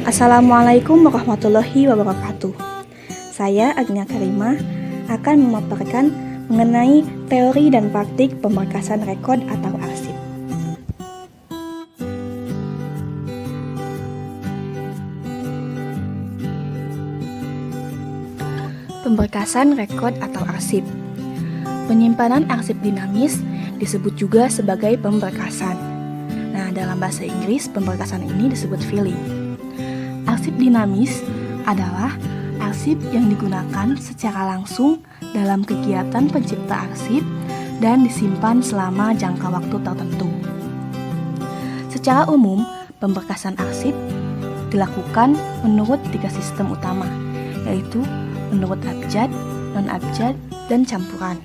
Assalamualaikum warahmatullahi wabarakatuh. Saya Agnia Karimah akan memaparkan mengenai teori dan praktik pemberkasan rekod atau arsip. Pemberkasan rekod atau arsip. Penyimpanan arsip dinamis disebut juga sebagai pemberkasan. Nah, dalam bahasa Inggris, pemberkasan ini disebut filing. Arsip dinamis adalah arsip yang digunakan secara langsung dalam kegiatan pencipta arsip dan disimpan selama jangka waktu tertentu. Secara umum, pemberkasan arsip dilakukan menurut 3 sistem utama, yaitu menurut abjad, non-abjad, dan campuran.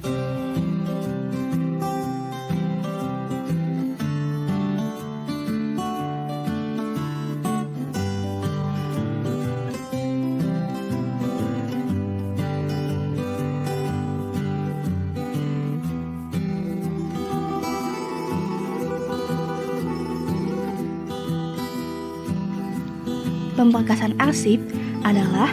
Pemberkasan arsip adalah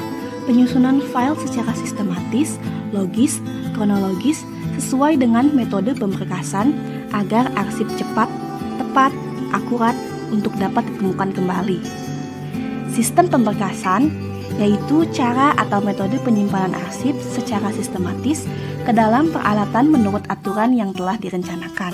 penyusunan file secara sistematis, logis, kronologis, sesuai dengan metode pemberkasan agar arsip cepat, tepat, akurat untuk dapat ditemukan kembali. Sistem pemberkasan yaitu cara atau metode penyimpanan arsip secara sistematis ke dalam peralatan menurut aturan yang telah direncanakan.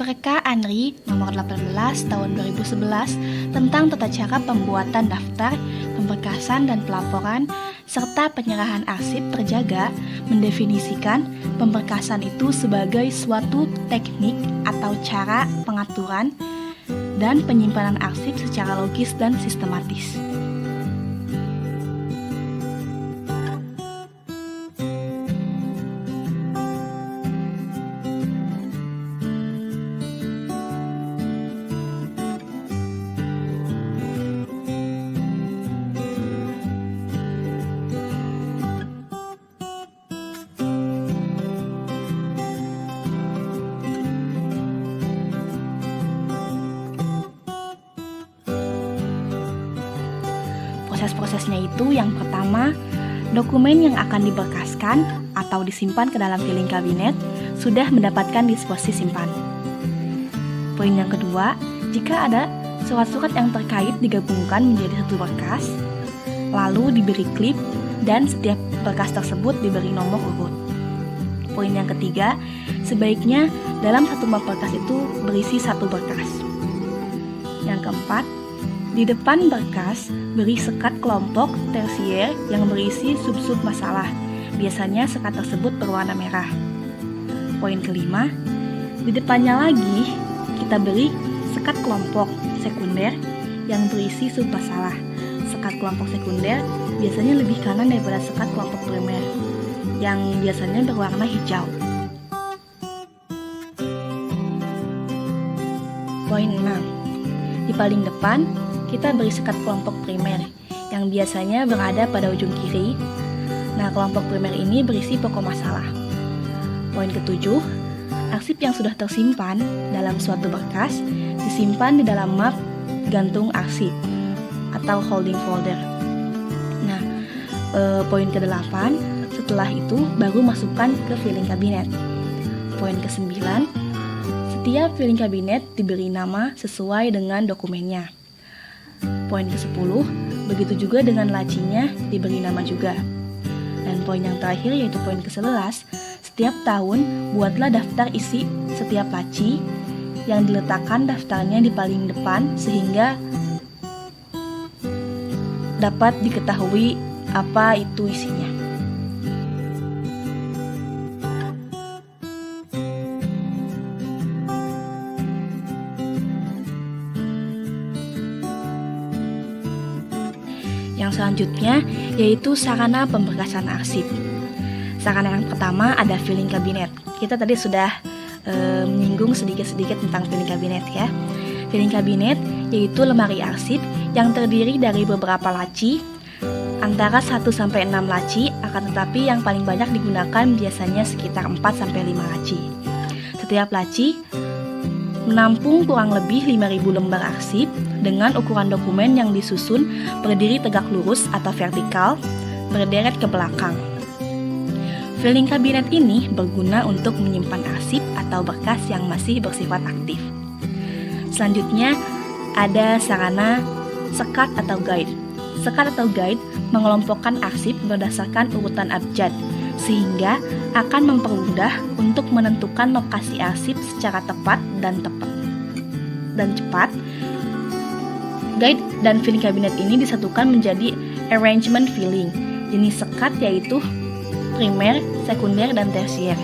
Perka Anri nomor 18 tahun 2011 tentang tata cara pembuatan daftar, pemberkasan dan pelaporan serta penyerahan arsip terjaga mendefinisikan pemberkasan itu sebagai suatu teknik atau cara pengaturan dan penyimpanan arsip secara logis dan sistematis. Proses-prosesnya itu yang pertama, dokumen yang akan diberkaskan atau disimpan ke dalam filing kabinet sudah mendapatkan disposisi simpan. Poin yang kedua, jika ada surat-surat yang terkait digabungkan menjadi satu berkas, lalu diberi klip dan setiap berkas tersebut diberi nomor urut. Poin yang ketiga, sebaiknya dalam satu berkas itu berisi satu berkas. Yang keempat, di depan berkas, beri sekat kelompok tersier yang berisi sub-sub masalah. Biasanya sekat tersebut berwarna merah. Poin kelima, di depannya lagi, kita beri sekat kelompok sekunder yang berisi sub masalah. Sekat kelompok sekunder biasanya lebih kanan daripada sekat kelompok primer, yang biasanya berwarna hijau. Poin 6, di paling depan, kita beri sekat kelompok primer yang biasanya berada pada ujung kiri. Nah, kelompok primer ini berisi pokok masalah. Poin ketujuh, arsip yang sudah tersimpan dalam suatu berkas disimpan di dalam map gantung arsip atau holding folder. Nah, poin ke-8, setelah itu baru masukkan ke filing kabinet. Poin ke-9, setiap filing kabinet diberi nama sesuai dengan dokumennya. Poin ke-10, begitu juga dengan lacinya diberi nama juga. Dan poin yang terakhir yaitu poin ke-11, setiap tahun buatlah daftar isi setiap laci yang diletakkan daftarnya di paling depan sehingga dapat diketahui apa itu isinya. Yang selanjutnya yaitu sarana pemberkasan arsip. Sarana yang pertama ada filing cabinet. Kita tadi sudah menyinggung sedikit-sedikit tentang filing cabinet ya. Filing cabinet yaitu lemari arsip yang terdiri dari beberapa laci, antara 1-6 laci, akan tetapi yang paling banyak digunakan biasanya sekitar 4-5 laci. Setiap laci menampung kurang lebih 5.000 lembar arsip dengan ukuran dokumen yang disusun berdiri tegak lurus atau vertikal, berderet ke belakang. Filing cabinet ini berguna untuk menyimpan arsip atau berkas yang masih bersifat aktif. Selanjutnya ada sarana sekat atau guide. Sekat atau guide mengelompokkan arsip berdasarkan urutan abjad, sehingga akan mempermudah untuk menentukan lokasi arsip secara tepat dan cepat. Guide dan filing cabinet ini disatukan menjadi arrangement filing. Jenis sekat yaitu primer, sekunder, dan tersier.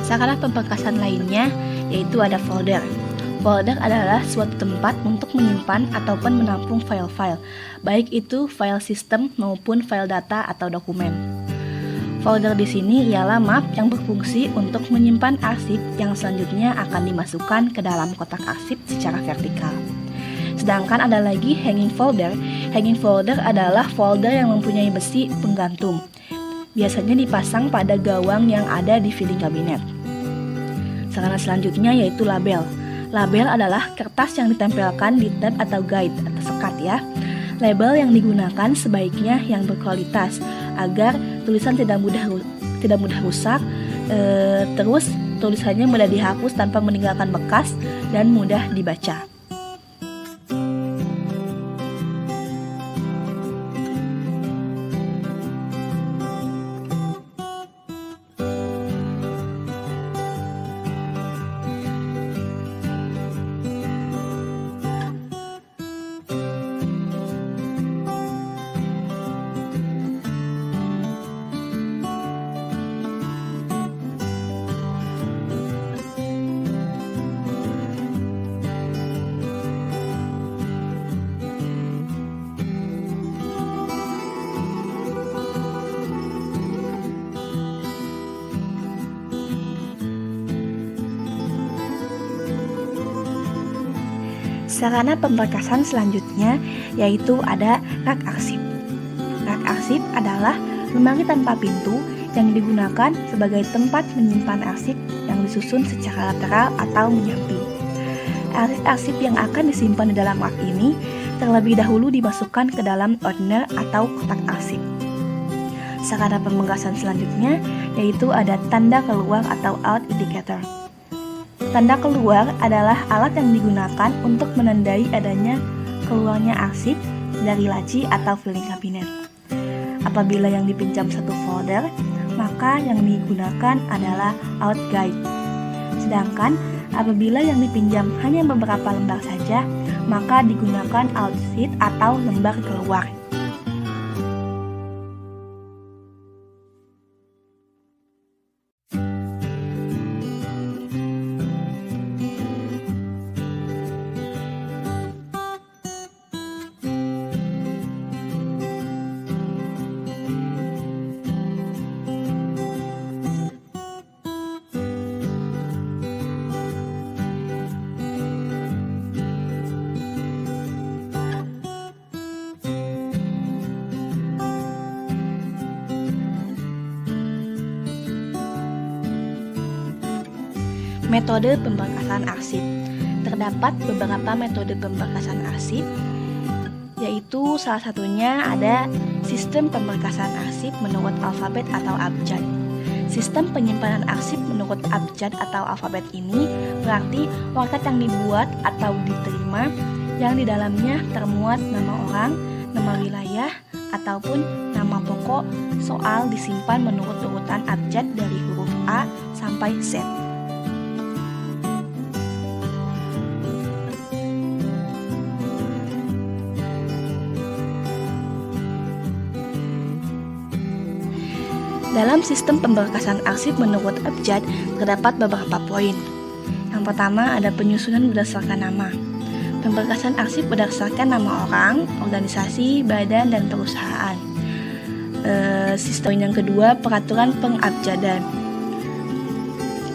Sarana pemberkasan lainnya yaitu ada folder. Folder adalah suatu tempat untuk menyimpan ataupun menampung file-file, baik itu file sistem maupun file data atau dokumen. Folder di sini ialah map yang berfungsi untuk menyimpan arsip yang selanjutnya akan dimasukkan ke dalam kotak arsip secara vertikal. Sedangkan ada lagi hanging folder. Hanging folder adalah folder yang mempunyai besi penggantung. Biasanya dipasang pada gawang yang ada di filing cabinet. Sarana selanjutnya yaitu label. Label adalah kertas yang ditempelkan di tab atau guide atau sekat ya. Label yang digunakan sebaiknya yang berkualitas agar tulisan tidak mudah rusak, terus tulisannya mudah dihapus tanpa meninggalkan bekas dan mudah dibaca. Sarana pemberkasan selanjutnya yaitu ada rak arsip. Rak arsip adalah lemari tanpa pintu yang digunakan sebagai tempat menyimpan arsip yang disusun secara lateral atau menyamping. Arsip-arsip yang akan disimpan di dalam rak ini terlebih dahulu dimasukkan ke dalam ordner atau kotak arsip. Sarana pemberkasan selanjutnya yaitu ada tanda keluar atau out indicator. Tanda keluar adalah alat yang digunakan untuk menandai adanya keluarnya arsip dari laci atau filing cabinet. Apabila yang dipinjam satu folder, maka yang digunakan adalah out guide. Sedangkan apabila yang dipinjam hanya beberapa lembar saja, maka digunakan out sheet atau lembar keluar. Metode pemberkasan arsip. Terdapat beberapa metode pemberkasan arsip, yaitu salah satunya ada sistem pemberkasan arsip menurut alfabet atau abjad. Sistem penyimpanan arsip menurut abjad atau alfabet ini berarti warkat yang dibuat atau diterima yang di dalamnya termuat nama orang, nama wilayah, ataupun nama pokok soal disimpan menurut urutan abjad dari huruf A sampai Z. Dalam sistem pemberkasan arsip menurut abjad terdapat beberapa poin. Yang pertama ada penyusunan berdasarkan nama. Pemberkasan arsip berdasarkan nama orang, organisasi, badan, dan perusahaan. Sistem yang kedua, peraturan pengabjadan.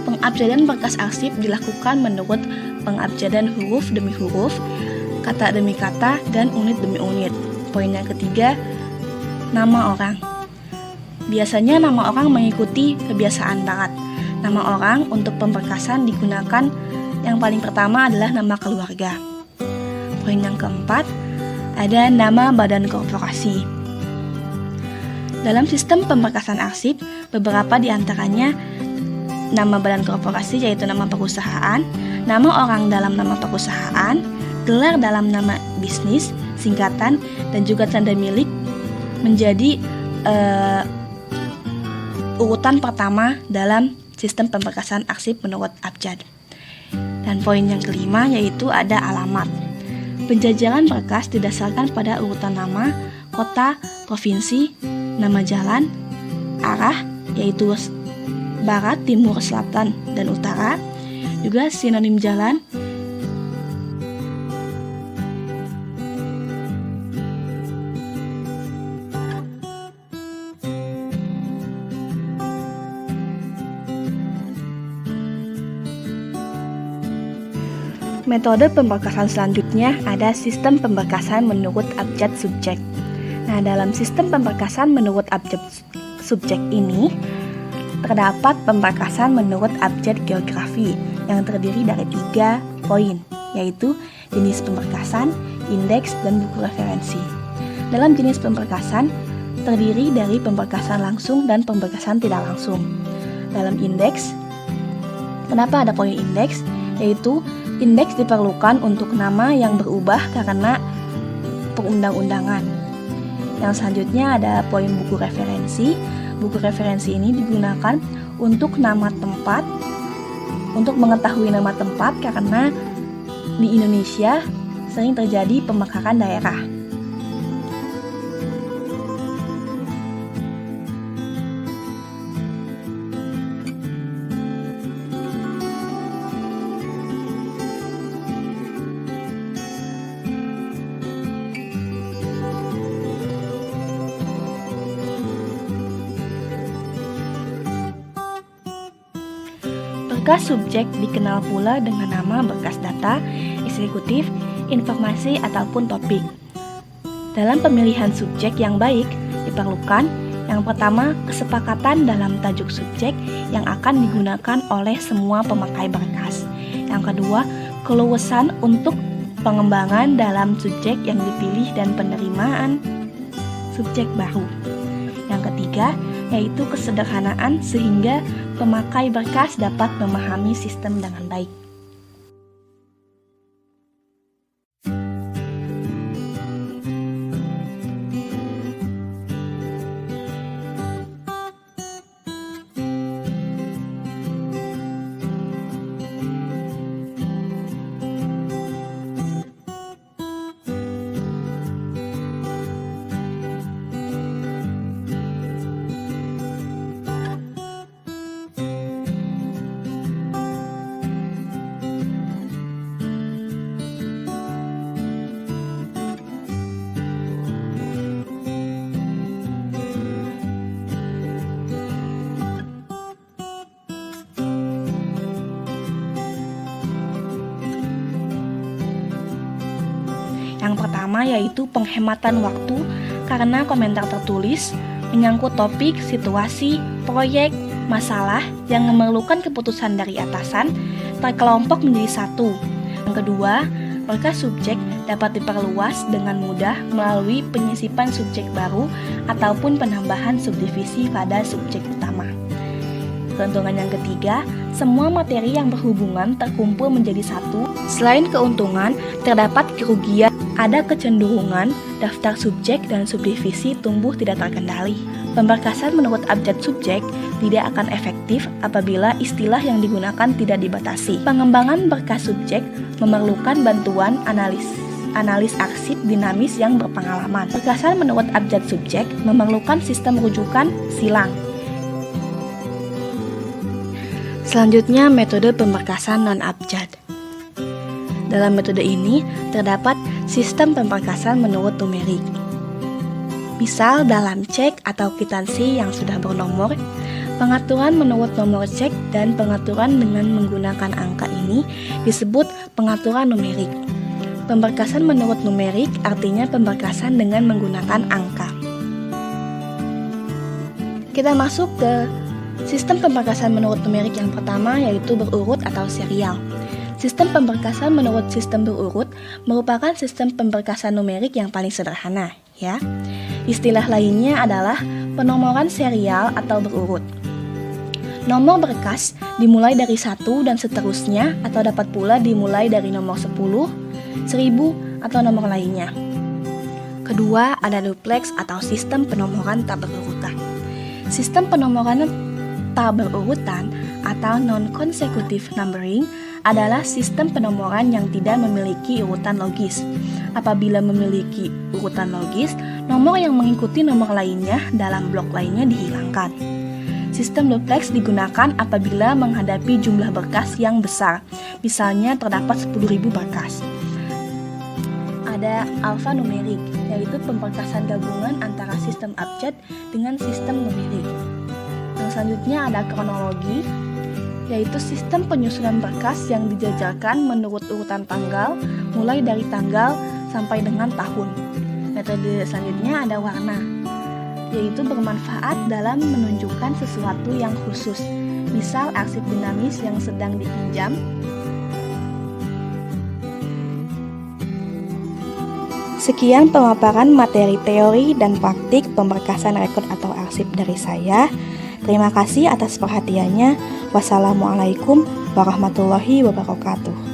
Pengabjadan berkas arsip dilakukan menurut pengabjadan huruf demi huruf, kata demi kata, dan unit demi unit. Poin yang ketiga, nama orang. Biasanya nama orang mengikuti kebiasaan barat. Nama orang untuk pemberkasan digunakan yang paling pertama adalah nama keluarga. Poin yang keempat, ada nama badan korporasi. Dalam sistem pemberkasan arsip, beberapa di antaranya nama badan korporasi yaitu nama perusahaan, nama orang dalam nama perusahaan, gelar dalam nama bisnis, singkatan, dan juga tanda milik menjadi urutan pertama dalam sistem pemberkasan arsip menurut abjad. Dan poin yang kelima yaitu ada alamat. Penjajaran berkas didasarkan pada urutan nama, kota, provinsi, nama jalan, arah yaitu barat, timur, selatan, dan utara, juga sinonim jalan, Metode pemberkasan selanjutnya ada sistem pemberkasan menurut abjad subjek. Nah, dalam sistem pemberkasan menurut abjad subjek ini terdapat pemberkasan menurut abjad geografi yang terdiri dari 3 poin, yaitu jenis pemberkasan, indeks, dan buku referensi. Dalam jenis pemberkasan terdiri dari pemberkasan langsung dan pemberkasan tidak langsung. Dalam indeks, kenapa ada poin indeks? Yaitu indeks diperlukan untuk nama yang berubah karena perundang-undangan. Yang selanjutnya ada poin buku referensi. Buku referensi ini digunakan untuk nama tempat, untuk mengetahui nama tempat karena di Indonesia sering terjadi pemekaran daerah. Berkas subjek dikenal pula dengan nama berkas data, eksekutif, informasi, ataupun topik. Dalam pemilihan subjek yang baik, diperlukan yang pertama kesepakatan dalam tajuk subjek yang akan digunakan oleh semua pemakai berkas. Yang kedua, keluasan untuk pengembangan dalam subjek yang dipilih dan penerimaan subjek baru. Yang ketiga, yaitu kesederhanaan sehingga pemakai berkas dapat memahami sistem dengan baik. Yang pertama yaitu penghematan waktu karena komentar tertulis menyangkut topik, situasi, proyek, masalah yang memerlukan keputusan dari atasan terkelompok menjadi satu. Yang kedua, berkas subjek dapat diperluas dengan mudah melalui penyisipan subjek baru ataupun penambahan subdivisi pada subjek utama. Keuntungan yang ketiga, semua materi yang berhubungan terkumpul menjadi satu. Selain keuntungan, terdapat kerugian ada kecenderungan daftar subjek dan subdivisi tumbuh tidak terkendali. Pemberkasan menurut abjad subjek tidak akan efektif apabila istilah yang digunakan tidak dibatasi. Pengembangan berkas subjek memerlukan bantuan analis arsip dinamis yang berpengalaman. Pemberkasan menurut abjad subjek memerlukan sistem rujukan silang. Selanjutnya, metode pemberkasan non-abjad. Dalam metode ini, terdapat sistem pemberkasan menurut numerik. Misal dalam cek atau kwitansi yang sudah bernomor, pengaturan menurut nomor cek dan pengaturan dengan menggunakan angka ini disebut pengaturan numerik. Pemberkasan menurut numerik artinya pemberkasan dengan menggunakan angka. Kita masuk ke sistem pemberkasan menurut numerik yang pertama, yaitu berurut atau serial. Sistem pemberkasan menurut sistem berurut merupakan sistem pemberkasan numerik yang paling sederhana, ya. Istilah lainnya adalah penomoran serial atau berurut. Nomor berkas dimulai dari 1 dan seterusnya, atau dapat pula dimulai dari nomor 10, 1000, atau nomor lainnya. Kedua, ada duplex atau sistem penomoran tak berurutan. Sistem penomoran tak berurutan atau non-consecutive numbering adalah sistem penomoran yang tidak memiliki urutan logis. Apabila memiliki urutan logis, nomor yang mengikuti nomor lainnya dalam blok lainnya dihilangkan. Sistem duplex digunakan apabila menghadapi jumlah berkas yang besar, misalnya terdapat 10.000 berkas. Ada alfanumerik, yaitu pemberkasan gabungan antara sistem abjad dengan sistem numerik. Yang selanjutnya ada kronologi, yaitu sistem penyusunan berkas yang dijajarkan menurut urutan tanggal, mulai dari tanggal sampai dengan tahun. Metode selanjutnya ada warna, yaitu bermanfaat dalam menunjukkan sesuatu yang khusus, misal arsip dinamis yang sedang dipinjam. Sekian pemaparan materi teori dan praktik pemberkasan rekod atau arsip dari saya. Terima kasih atas perhatiannya. Wassalamualaikum warahmatullahi wabarakatuh.